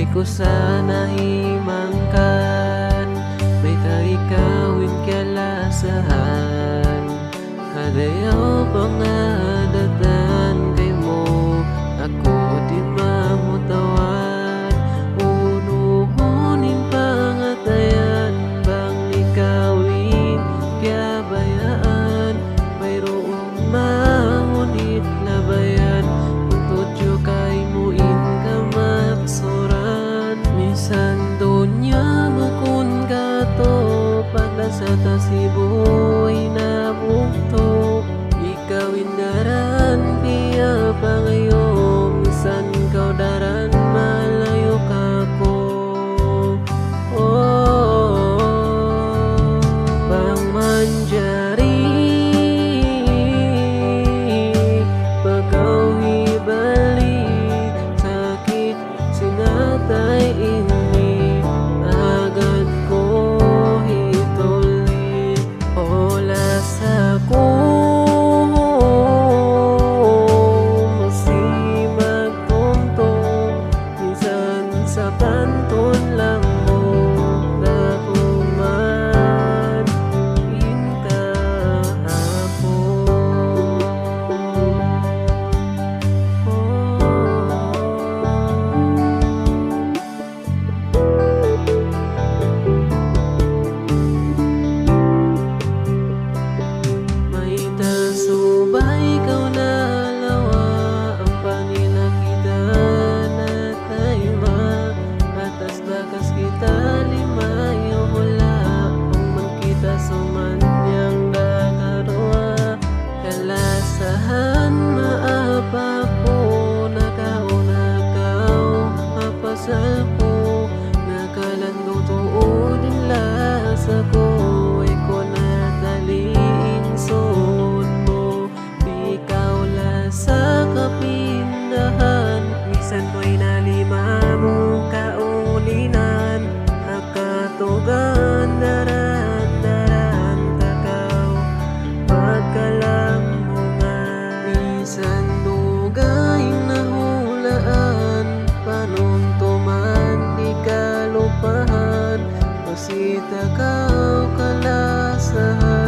ko sana himangkan, may taikawin kalasahan, kadayaw pangadatan kay mo, ako din mamutawan. Unuhunin pangatayan, bang ikawin kaya bayaan, mayroong mangunit labayan, untudyo kay muin ka maksuran. Minsan donya mukun kato, paglasa ta sibuhay na bukto, ikawin daran piya pangayo, minsan kau daran malayo kako. Pangmanjari pagkau hibalik, sakit sinatay ini agad ko hitulit. Olas ako magtuntong, minsan sa kanton lang mo dakuman inka ako. May tasubay kau na lawa, ang pangilakita na tayo ma, atas bakas kita limayo hula, kung magkita sumanyang dakarwa, kalasahan maapa po, nakaunakaw mapasal po, nakalandong tuudin lasa ko, ikaw na taliing suot mo, ikaw lasa kapindahan, misan mo'y nalima mo kaulinan, akatugan daran-daran takaw pagkalambungan. Misan dugayng nahulaan, panuntuman di kalupahan, pasita kau kalasahan.